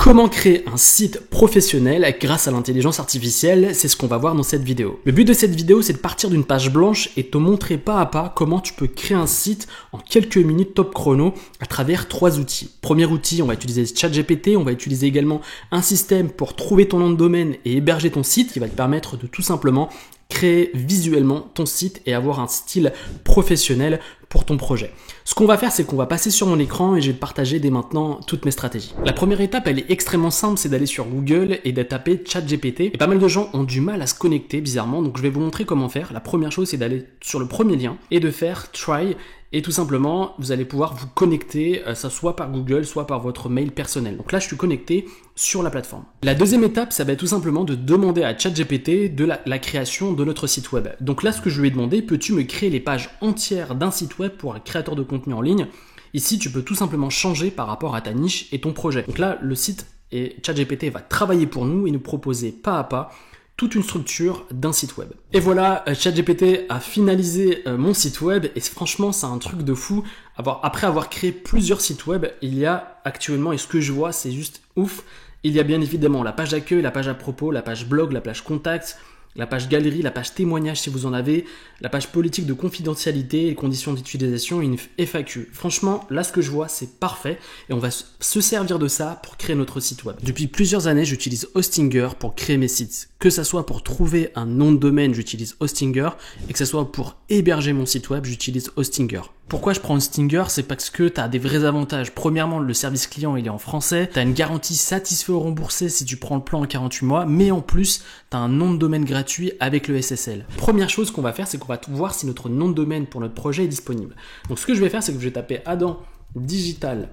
Comment créer un site professionnel grâce à l'intelligence artificielle, c'est ce qu'on va voir dans cette vidéo. Le but de cette vidéo, c'est de partir d'une page blanche et te montrer pas à pas comment tu peux créer un site en quelques minutes top chrono à travers 3 outils. Premier outil, on va utiliser ChatGPT, on va utiliser également un système pour trouver ton nom de domaine et héberger ton site qui va te permettre de tout simplement créer visuellement ton site et avoir un style professionnel pour ton projet. Ce qu'on va faire, c'est qu'on va passer sur mon écran et je vais te partager dès maintenant toutes mes stratégies. La première étape, elle est extrêmement simple, c'est d'aller sur Google et de taper ChatGPT. Et pas mal de gens ont du mal à se connecter bizarrement, donc je vais vous montrer comment faire. La première chose, c'est d'aller sur le premier lien et de faire try. Et tout simplement, vous allez pouvoir vous connecter, ça soit par Google, soit par votre mail personnel. Donc là, je suis connecté sur la plateforme. La deuxième étape, ça va être tout simplement de demander à ChatGPT de la création de notre site web. Donc là, ce que je lui ai demandé, peux-tu me créer les pages entières d'un site web pour un créateur de contenu en ligne? Ici, tu peux tout simplement changer par rapport à ta niche et ton projet. Donc là, le site et ChatGPT va travailler pour nous et nous proposer pas à pas toute une structure d'un site web. Et voilà, ChatGPT a finalisé mon site web et franchement, c'est un truc de fou. Après avoir créé plusieurs sites web, il y a actuellement, et ce que je vois, c'est juste ouf, il y a bien évidemment la page d'accueil, la page à propos, la page blog, la page contact, la page galerie, la page témoignage si vous en avez, la page politique de confidentialité, les conditions d'utilisation et une FAQ. Franchement, là ce que je vois, c'est parfait et on va se servir de ça pour créer notre site web. Depuis plusieurs années, j'utilise Hostinger pour créer mes sites. Que ça soit pour trouver un nom de domaine, j'utilise Hostinger et que ça soit pour héberger mon site web, j'utilise Hostinger. Pourquoi je prends Hostinger? C'est parce que tu as des vrais avantages. Premièrement, le service client, il est en français. Tu as une garantie satisfait ou remboursé si tu prends le plan en 48 mois. Mais en plus, tu as un nom de domaine gratuit avec le SSL. Première chose qu'on va faire, c'est qu'on va voir si notre nom de domaine pour notre projet est disponible. Donc, ce que je vais faire, c'est que je vais taper Adam Digital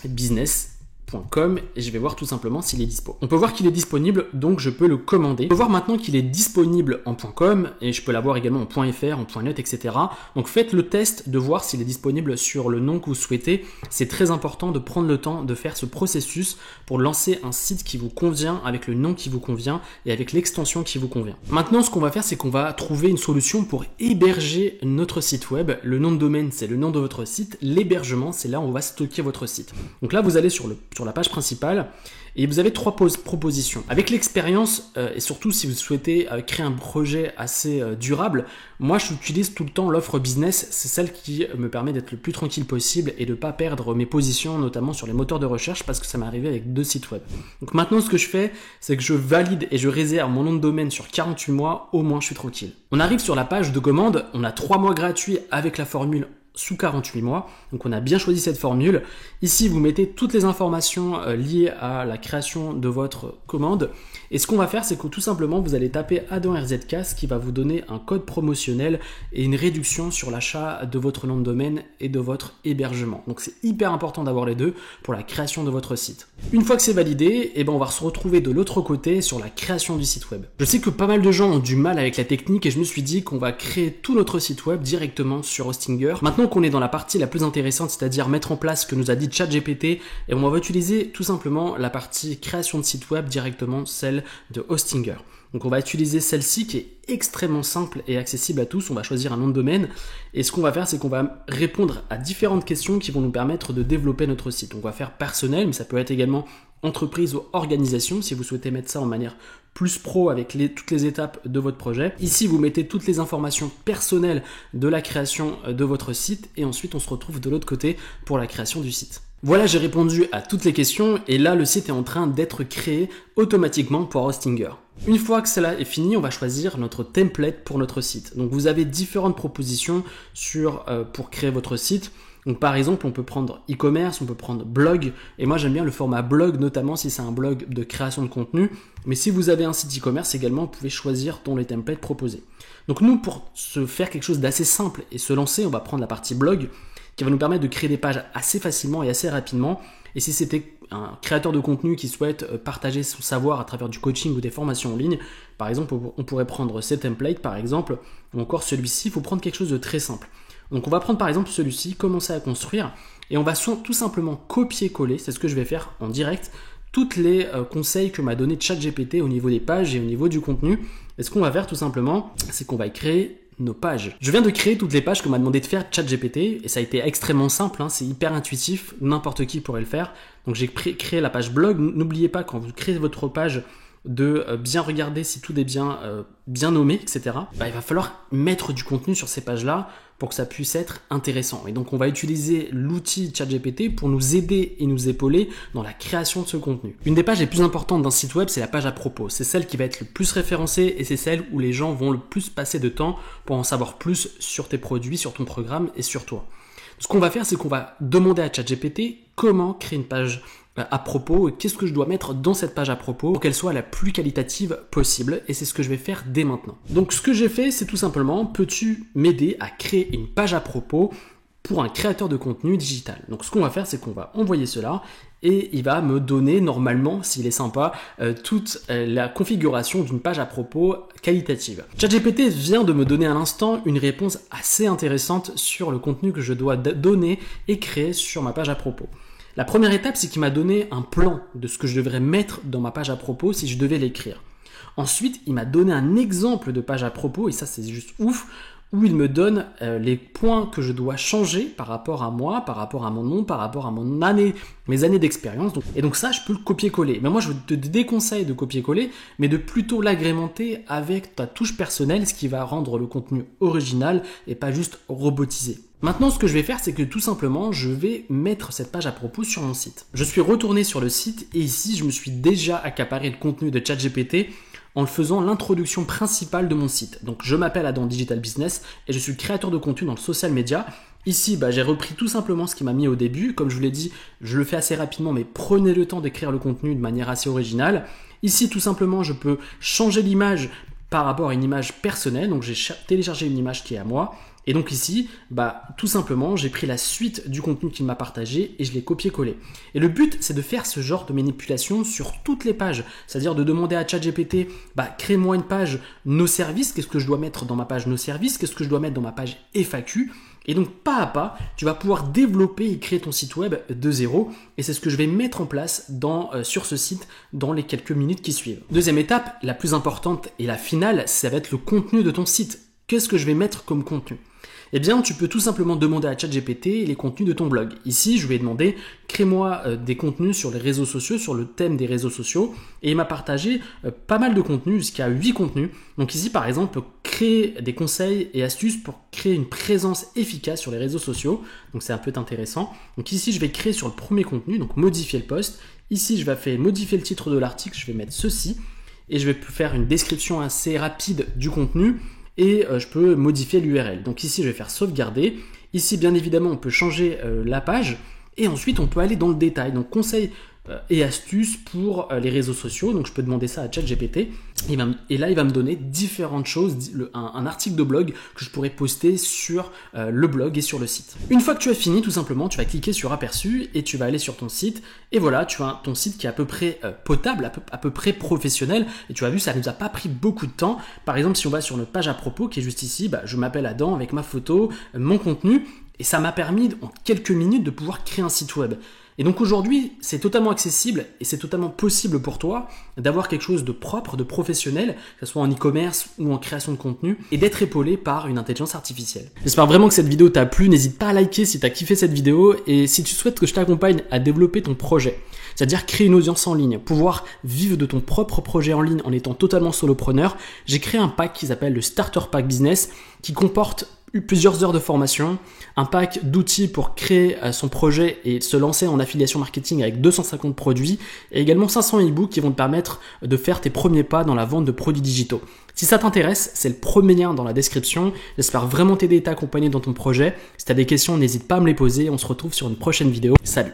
Business.com et je vais voir tout simplement s'il est dispo. On peut voir qu'il est disponible, donc je peux le commander. On peut voir maintenant qu'il est disponible en .com et je peux l'avoir également en .fr, en .net, etc. Donc faites le test de voir s'il est disponible sur le nom que vous souhaitez. C'est très important de prendre le temps de faire ce processus pour lancer un site qui vous convient, avec le nom qui vous convient et avec l'extension qui vous convient. Maintenant, ce qu'on va faire, c'est qu'on va trouver une solution pour héberger notre site web. Le nom de domaine, c'est le nom de votre site. L'hébergement, c'est là où on va stocker votre site. Donc là, vous allez sur la page principale et vous avez 3 propositions. Avec l'expérience et surtout si vous souhaitez créer un projet assez durable, moi j'utilise tout le temps l'offre business, c'est celle qui me permet d'être le plus tranquille possible et de ne pas perdre mes positions, notamment sur les moteurs de recherche parce que ça m'est arrivé avec 2 sites web. Donc maintenant ce que je fais, c'est que je valide et je réserve mon nom de domaine sur 48 mois, au moins je suis tranquille. On arrive sur la page de commande, on a 3 mois gratuits avec la formule sous 48 mois. Donc on a bien choisi cette formule. Ici, vous mettez toutes les informations liées à la création de votre commande. Et ce qu'on va faire, c'est que tout simplement, vous allez taper Adam RZK, ce qui va vous donner un code promotionnel et une réduction sur l'achat de votre nom de domaine et de votre hébergement. Donc c'est hyper important d'avoir les deux pour la création de votre site. Une fois que c'est validé, on va se retrouver de l'autre côté sur la création du site web. Je sais que pas mal de gens ont du mal avec la technique et je me suis dit qu'on va créer tout notre site web directement sur Hostinger. Maintenant qu'on est dans la partie la plus intéressante, c'est-à-dire mettre en place ce que nous a dit ChatGPT, et on va utiliser tout simplement la partie création de site web directement, celle de Hostinger. Donc on va utiliser celle-ci qui est extrêmement simple et accessible à tous. On va choisir un nom de domaine et ce qu'on va faire, c'est qu'on va répondre à différentes questions qui vont nous permettre de développer notre site. On va faire personnel, mais ça peut être également entreprise ou organisation si vous souhaitez mettre ça en manière plus pro avec toutes les étapes de votre projet. Ici, vous mettez toutes les informations personnelles de la création de votre site et ensuite on se retrouve de l'autre côté pour la création du site. Voilà, j'ai répondu à toutes les questions et là, le site est en train d'être créé automatiquement pour Hostinger. Une fois que cela est fini, on va choisir notre template pour notre site. Donc, vous avez différentes propositions pour créer votre site. Donc, par exemple, on peut prendre e-commerce, on peut prendre blog. Et moi, j'aime bien le format blog, notamment si c'est un blog de création de contenu. Mais si vous avez un site e-commerce également, vous pouvez choisir dans les templates proposés. Donc, nous, pour se faire quelque chose d'assez simple et se lancer, on va prendre la partie blog qui va nous permettre de créer des pages assez facilement et assez rapidement. Et si c'était un créateur de contenu qui souhaite partager son savoir à travers du coaching ou des formations en ligne, par exemple, on pourrait prendre ces templates, par exemple, ou encore celui-ci. Il faut prendre quelque chose de très simple. Donc on va prendre par exemple celui-ci, commencer à construire, et on va tout simplement copier-coller, c'est ce que je vais faire en direct, tous les conseils que m'a donné ChatGPT au niveau des pages et au niveau du contenu. Et ce qu'on va faire tout simplement, c'est qu'on va créer nos pages. Je viens de créer toutes les pages que m'a demandé de faire ChatGPT et ça a été extrêmement simple, hein, c'est hyper intuitif, n'importe qui pourrait le faire. Donc j'ai créé la page blog. N'oubliez pas quand vous créez votre page de bien regarder si tout est bien nommé, etc. Il va falloir mettre du contenu sur ces pages-là pour que ça puisse être intéressant. Et donc on va utiliser l'outil ChatGPT pour nous aider et nous épauler dans la création de ce contenu. Une des pages les plus importantes d'un site web, c'est la page à propos. C'est celle qui va être le plus référencée et c'est celle où les gens vont le plus passer de temps pour en savoir plus sur tes produits, sur ton programme et sur toi. Ce qu'on va faire, c'est qu'on va demander à ChatGPT comment créer une page à propos et qu'est-ce que je dois mettre dans cette page à propos pour qu'elle soit la plus qualitative possible, et c'est ce que je vais faire dès maintenant. Donc ce que j'ai fait, c'est tout simplement, peux-tu m'aider à créer une page à propos pour un créateur de contenu digital? Donc ce qu'on va faire, c'est qu'on va envoyer cela et il va me donner normalement, s'il est sympa, toute la configuration d'une page à propos qualitative. ChatGPT vient de me donner à l'instant une réponse assez intéressante sur le contenu que je dois donner et créer sur ma page à propos. La première étape, c'est qu'il m'a donné un plan de ce que je devrais mettre dans ma page à propos si je devais l'écrire. Ensuite, il m'a donné un exemple de page à propos, et ça c'est juste ouf, où il me donne les points que je dois changer par rapport à moi, par rapport à mon nom, par rapport à mes années d'expérience. Et donc ça, je peux le copier-coller. Mais moi, je te déconseille de copier-coller, mais de plutôt l'agrémenter avec ta touche personnelle, ce qui va rendre le contenu original et pas juste robotisé. Maintenant, ce que je vais faire, c'est que tout simplement, je vais mettre cette page à propos sur mon site. Je suis retourné sur le site et ici, je me suis déjà accaparé le contenu de ChatGPT en le faisant l'introduction principale de mon site. Donc, je m'appelle Adam Digital Business et je suis créateur de contenu dans le social media. Ici, j'ai repris tout simplement ce qui m'a mis au début. Comme je vous l'ai dit, je le fais assez rapidement, mais prenez le temps d'écrire le contenu de manière assez originale. Ici, tout simplement, je peux changer l'image par rapport à une image personnelle. Donc, j'ai téléchargé une image qui est à moi. Et donc ici, tout simplement, j'ai pris la suite du contenu qu'il m'a partagé et je l'ai copié-collé. Et le but, c'est de faire ce genre de manipulation sur toutes les pages. C'est-à-dire de demander à ChatGPT, crée-moi une page nos services. Qu'est-ce que je dois mettre dans ma page nos services? Qu'est-ce que je dois mettre dans ma page FAQ? Et donc, pas à pas, tu vas pouvoir développer et créer ton site web de zéro. Et c'est ce que je vais mettre en place sur ce site dans les quelques minutes qui suivent. Deuxième étape, la plus importante et la finale, ça va être le contenu de ton site. Qu'est-ce que je vais mettre comme contenu? Eh bien, tu peux tout simplement demander à ChatGPT les contenus de ton blog. Ici, je lui ai demandé, crée-moi des contenus sur les réseaux sociaux, sur le thème des réseaux sociaux. Et il m'a partagé pas mal de contenus, jusqu'à 8 contenus. Donc ici, par exemple, créer des conseils et astuces pour créer une présence efficace sur les réseaux sociaux. Donc c'est un peu intéressant. Donc ici, je vais créer sur le premier contenu, donc modifier le post. Ici, je vais modifier le titre de l'article, je vais mettre ceci. Et je vais faire une description assez rapide du contenu. Et je peux modifier l'URL. Donc ici, je vais faire sauvegarder. Ici, bien évidemment, on peut changer la page. Et ensuite, on peut aller dans le détail. Donc, conseils et astuces pour les réseaux sociaux. Donc, je peux demander ça à ChatGPT. Et là, il va me donner différentes choses, un article de blog que je pourrais poster sur le blog et sur le site. Une fois que tu as fini, tout simplement, tu vas cliquer sur aperçu et tu vas aller sur ton site. Et voilà, tu as ton site qui est à peu près potable, à peu près professionnel. Et tu as vu, ça ne nous a pas pris beaucoup de temps. Par exemple, si on va sur notre page à propos qui est juste ici, je m'appelle Adam avec ma photo, mon contenu. Et ça m'a permis en quelques minutes de pouvoir créer un site web. Et donc aujourd'hui, c'est totalement accessible et c'est totalement possible pour toi d'avoir quelque chose de propre, de professionnel, que ce soit en e-commerce ou en création de contenu, et d'être épaulé par une intelligence artificielle. J'espère vraiment que cette vidéo t'a plu. N'hésite pas à liker si tu as kiffé cette vidéo et si tu souhaites que je t'accompagne à développer ton projet, c'est-à-dire créer une audience en ligne, pouvoir vivre de ton propre projet en ligne en étant totalement solopreneur, j'ai créé un pack qui s'appelle le Starter Pack Business qui comporte plusieurs heures de formation, un pack d'outils pour créer son projet et se lancer en affiliation marketing avec 250 produits et également 500 e-books qui vont te permettre de faire tes premiers pas dans la vente de produits digitaux. Si ça t'intéresse, c'est le premier lien dans la description. J'espère vraiment t'aider et t'accompagner dans ton projet. Si tu as des questions, n'hésite pas à me les poser. On se retrouve sur une prochaine vidéo. Salut!